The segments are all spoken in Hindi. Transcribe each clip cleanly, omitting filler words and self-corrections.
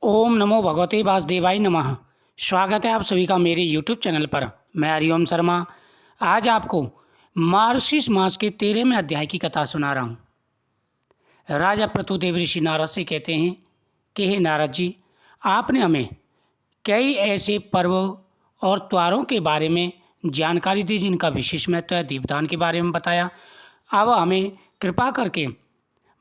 ओम नमो भगवते वासुदेवाय नमः। स्वागत है आप सभी का मेरे यूट्यूब चैनल पर। मैं हरिओम शर्मा आज आपको मार्गशीर्ष मास के 13वें अध्याय की कथा सुना रहा हूँ। राजा पृथुदेव ऋषि नारद से कहते हैं कि हे नारद जी, आपने हमें कई ऐसे पर्वों और त्योहारों के बारे में जानकारी दी जिनका विशेष महत्व है। दीपदान के बारे में बताया। अब हमें कृपा करके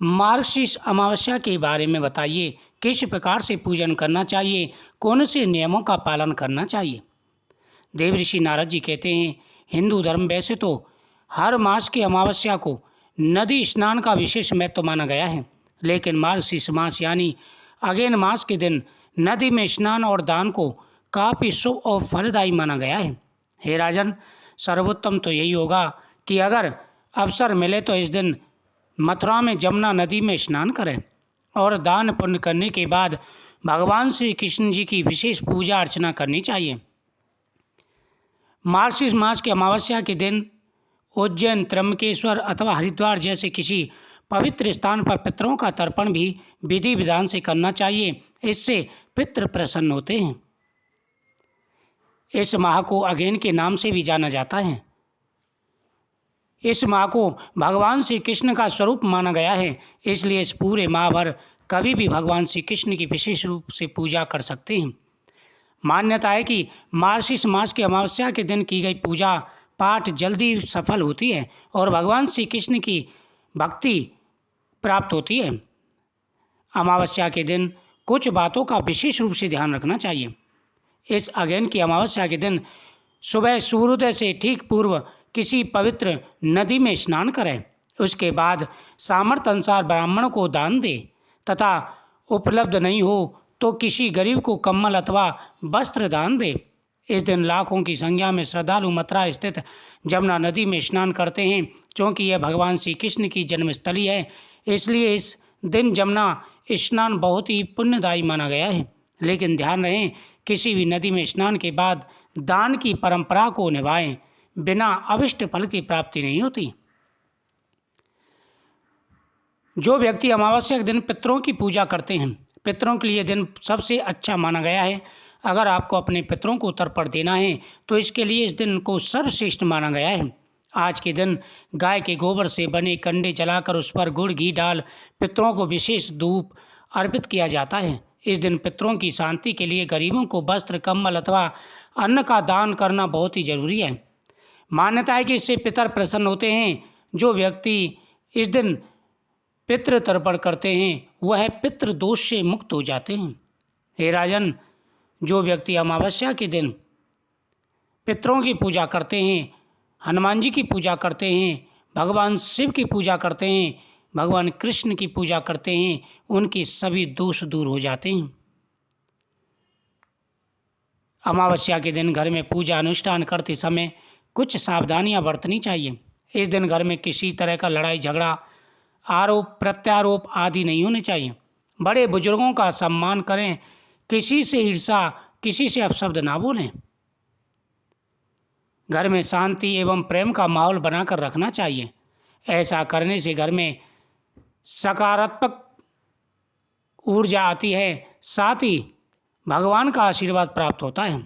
मार्गशीर्ष अमावस्या के बारे में बताइए। किस प्रकार से पूजन करना चाहिए, कौन से नियमों का पालन करना चाहिए। देव ऋषि नारद जी कहते हैं, हिंदू धर्म वैसे तो हर मास की अमावस्या को नदी स्नान का विशेष महत्व माना गया है, लेकिन मार्गशीर्ष मास यानी अगेन मास के दिन नदी में स्नान और दान को काफ़ी शुभ और फलदायी माना गया है। हे राजन, सर्वोत्तम तो यही होगा कि अगर अवसर मिले तो इस दिन मथुरा में जमुना नदी में स्नान करें और दान पुण्य करने के बाद भगवान श्री कृष्ण जी की विशेष पूजा अर्चना करनी चाहिए। मार्गशीर्ष मास की अमावस्या के दिन उज्जैन, त्र्यंबकेश्वर अथवा हरिद्वार जैसे किसी पवित्र स्थान पर पितरों का तर्पण भी विधि विधान से करना चाहिए। इससे पितृ प्रसन्न होते हैं। इस माह को अगेन के नाम से भी जाना जाता है। इस माह को भगवान श्री कृष्ण का स्वरूप माना गया है, इसलिए इस पूरे माह भर कभी भी भगवान श्री कृष्ण की विशेष रूप से पूजा कर सकते हैं। मान्यता है कि मार्गशीर्ष मास की अमावस्या के दिन की गई पूजा पाठ जल्दी सफल होती है और भगवान श्री कृष्ण की भक्ति प्राप्त होती है। अमावस्या के दिन कुछ बातों का विशेष रूप से ध्यान रखना चाहिए। इस अगेन की अमावस्या के दिन सुबह सूर्योदय से ठीक पूर्व किसी पवित्र नदी में स्नान करें। उसके बाद सामर्थ्य अनुसार ब्राह्मण को दान दे तथा उपलब्ध नहीं हो तो किसी गरीब को कम्बल अथवा वस्त्र दान दे। इस दिन लाखों की संख्या में श्रद्धालु मथुरा स्थित जमुना नदी में स्नान करते हैं। क्योंकि यह भगवान श्री कृष्ण की जन्मस्थली है, इसलिए इस दिन जमुना स्नान बहुत ही पुण्यदायी माना गया है। लेकिन ध्यान रहे, किसी भी नदी में स्नान के बाद दान की परंपरा को निभाएं, बिना अभिष्ट फल की प्राप्ति नहीं होती। जो व्यक्ति अमावस्या के दिन पितरों की पूजा करते हैं, पितरों के लिए दिन सबसे अच्छा माना गया है। अगर आपको अपने पितरों को तर्पण देना है तो इसके लिए इस दिन को सर्वश्रेष्ठ माना गया है। आज के दिन गाय के गोबर से बने कंडे जलाकर उस पर गुड़ घी डाल पितरों को विशेष धूप अर्पित किया जाता है। इस दिन पितरों की शांति के लिए गरीबों को वस्त्र, कम्बल अथवा अन्न का दान करना बहुत ही जरूरी है। मान्यता है कि इससे पितर प्रसन्न होते हैं। जो व्यक्ति इस दिन पितृ तर्पण करते हैं वह पितृ दोष से मुक्त हो जाते हैं। हे राजन, जो व्यक्ति अमावस्या के दिन पितरों की पूजा करते हैं, हनुमान जी की पूजा करते हैं, भगवान शिव की पूजा करते हैं, भगवान कृष्ण की पूजा करते हैं, उनके सभी दोष दूर हो जाते हैं। अमावस्या के दिन घर में पूजा अनुष्ठान करते समय कुछ सावधानियां बरतनी चाहिए। इस दिन घर में किसी तरह का लड़ाई झगड़ा, आरोप प्रत्यारोप आदि नहीं होने चाहिए। बड़े बुजुर्गों का सम्मान करें, किसी से ईर्षा, किसी से अपशब्द ना बोलें। घर में शांति एवं प्रेम का माहौल बनाकर रखना चाहिए। ऐसा करने से घर में सकारात्मक ऊर्जा आती है, साथ ही भगवान का आशीर्वाद प्राप्त होता है।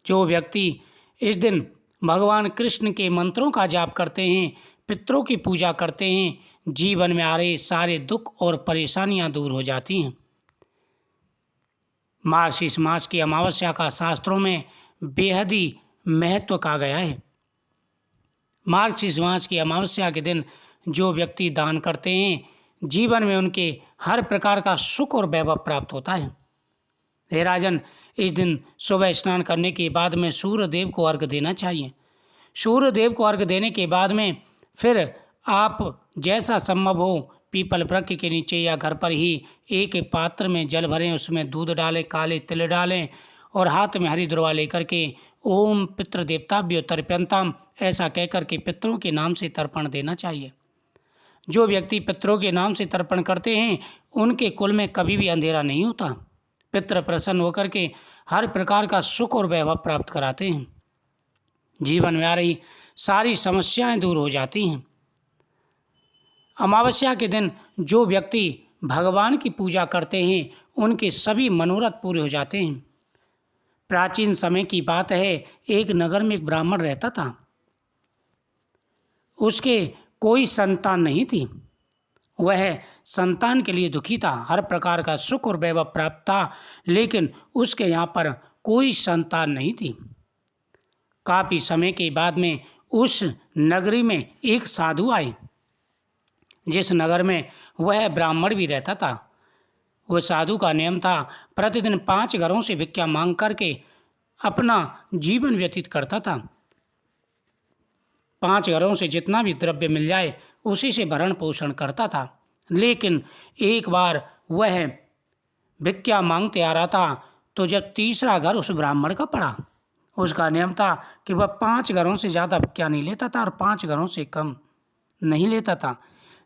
जो व्यक्ति इस दिन भगवान कृष्ण के मंत्रों का जाप करते हैं, पितरों की पूजा करते हैं, जीवन में आ रहे सारे दुख और परेशानियां दूर हो जाती हैं। मार्गशीर्ष मास की अमावस्या का शास्त्रों में बेहद ही महत्व कहा गया है। मार्गशीर्ष मास की अमावस्या के दिन जो व्यक्ति दान करते हैं, जीवन में उनके हर प्रकार का सुख और वैभव प्राप्त होता है। हे राजन, इस दिन सुबह स्नान करने के बाद में सूर्य देव को अर्घ्य देना चाहिए। सूर्य देव को अर्घ्य देने के बाद में फिर आप जैसा संभव हो पीपल वृक्ष के नीचे या घर पर ही एक पात्र में जल भरें, उसमें दूध डालें, काले तिल डालें और हाथ में हरी दुर्वा लेकर के ओम पितृदेवताभ्यो तर्पयन्ताम ऐसा कहकर के पितरों के नाम से तर्पण देना चाहिए। जो व्यक्ति पितरों के नाम से तर्पण करते हैं उनके कुल में कभी भी अंधेरा नहीं होता। पितृ प्रसन्न होकर के हर प्रकार का सुख और वैभव प्राप्त कराते हैं। जीवन में आ रही सारी समस्याएं दूर हो जाती हैं। अमावस्या के दिन जो व्यक्ति भगवान की पूजा करते हैं उनके सभी मनोरथ पूरे हो जाते हैं। प्राचीन समय की बात है, एक नगर में एक ब्राह्मण रहता था। उसके कोई संतान नहीं थी। वह संतान के लिए दुखी था। हर प्रकार का सुख और वैभव प्राप्त था, लेकिन उसके यहाँ पर कोई संतान नहीं थी। काफ़ी समय के बाद में उस नगरी में एक साधु आए, जिस नगर में वह ब्राह्मण भी रहता था। वह साधु का नियम था, प्रतिदिन 5 घरों से भिक्षा मांग करके अपना जीवन व्यतीत करता था। 5 घरों से जितना भी द्रव्य मिल जाए उसी से भरण पोषण करता था। लेकिन एक बार वह भिक्षा मांगते आ रहा था, तो जब तीसरा घर उस ब्राह्मण का पड़ा, उसका नियम था कि वह 5 घरों से ज़्यादा भिक्षा नहीं लेता था और 5 घरों से कम नहीं लेता था।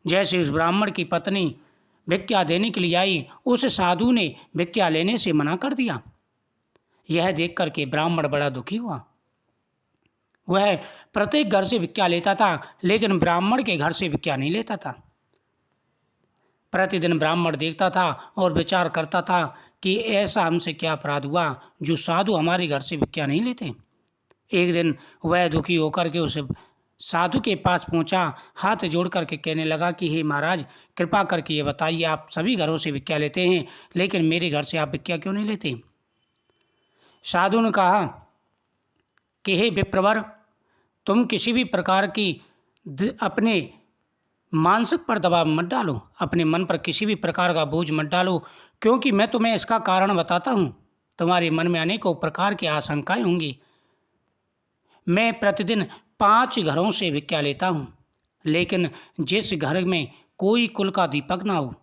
जैसे उस ब्राह्मण की पत्नी भिक्षा देने के लिए आई, उस साधु ने भिक्षा लेने से मना कर दिया। यह देख कर के ब्राह्मण बड़ा दुखी हुआ। वह प्रत्येक घर से भिक्षा लेता था, लेकिन ब्राह्मण के घर से भिक्षा नहीं लेता था। प्रतिदिन ब्राह्मण देखता था और विचार करता था कि ऐसा हमसे क्या अपराध हुआ जो साधु हमारे घर से भिक्षा नहीं लेते। एक दिन वह दुखी होकर के उस साधु के पास पहुंचा, हाथ जोड़ करके कहने लगा कि हे महाराज, कृपा करके ये बताइए, आप सभी घरों से भिक्षा लेते हैं, लेकिन मेरे घर से आप भिक्षा क्यों नहीं लेते। साधु ने कहा कि हे विप्रवर, तुम किसी भी प्रकार की अपने मानसिक पर दबाव मत डालो, अपने मन पर किसी भी प्रकार का बोझ मत डालो, क्योंकि मैं तुम्हें इसका कारण बताता हूँ। तुम्हारे मन में अनेकों प्रकार की आशंकाएं होंगी। मैं प्रतिदिन 5 घरों से भिक्षा लेता हूँ, लेकिन जिस घर में कोई कुल का दीपक ना हो,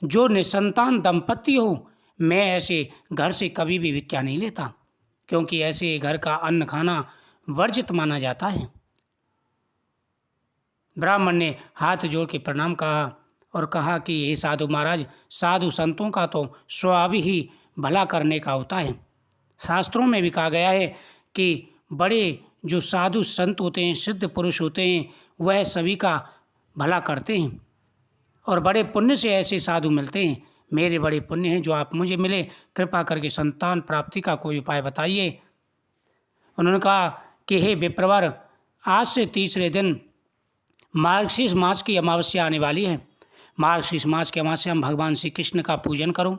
जो निसंतान दंपत्ति हो, मैं ऐसे घर से कभी भी भिक्षा नहीं लेता, क्योंकि ऐसे घर का अन्न खाना वर्जित माना जाता है। ब्राह्मण ने हाथ जोड़ के प्रणाम कहा और कहा कि हे साधु महाराज, साधु संतों का तो स्वभाव ही भला करने का होता है। शास्त्रों में भी कहा गया है कि बड़े जो साधु संत होते हैं, सिद्ध पुरुष होते हैं, वह सभी का भला करते हैं और बड़े पुण्य से ऐसे साधु मिलते हैं। मेरे बड़े पुण्य हैं जो आप मुझे मिले, कृपा करके संतान प्राप्ति का कोई उपाय बताइए। उन्होंने कहा कि हे विप्रवर, आज से तीसरे दिन मार्गशीर्ष मास की अमावस्या आने वाली है। मार्गशीर्ष मास की अमावस्या में भगवान श्री कृष्ण का पूजन करो,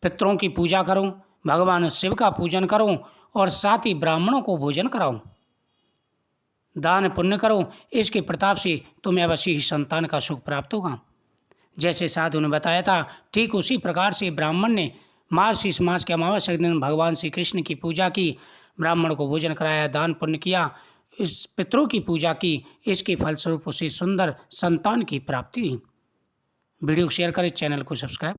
पितरों की पूजा करो, भगवान शिव का पूजन करो और साथ ही ब्राह्मणों को भोजन कराओ, दान पुण्य करो। इसके प्रताप से तुम्हें अवश्य ही संतान का सुख प्राप्त होगा। जैसे साधु ने बताया था, ठीक उसी प्रकार से ब्राह्मण ने मार्गशीर्ष मास के अमावस्या के दिन भगवान श्री कृष्ण की पूजा की, ब्राह्मण को भोजन कराया, दान पुण्य किया, इस पितरों की पूजा की। इसके फलस्वरूप उसे सुंदर संतान की प्राप्ति हुई। वीडियो को शेयर करें, चैनल को सब्सक्राइब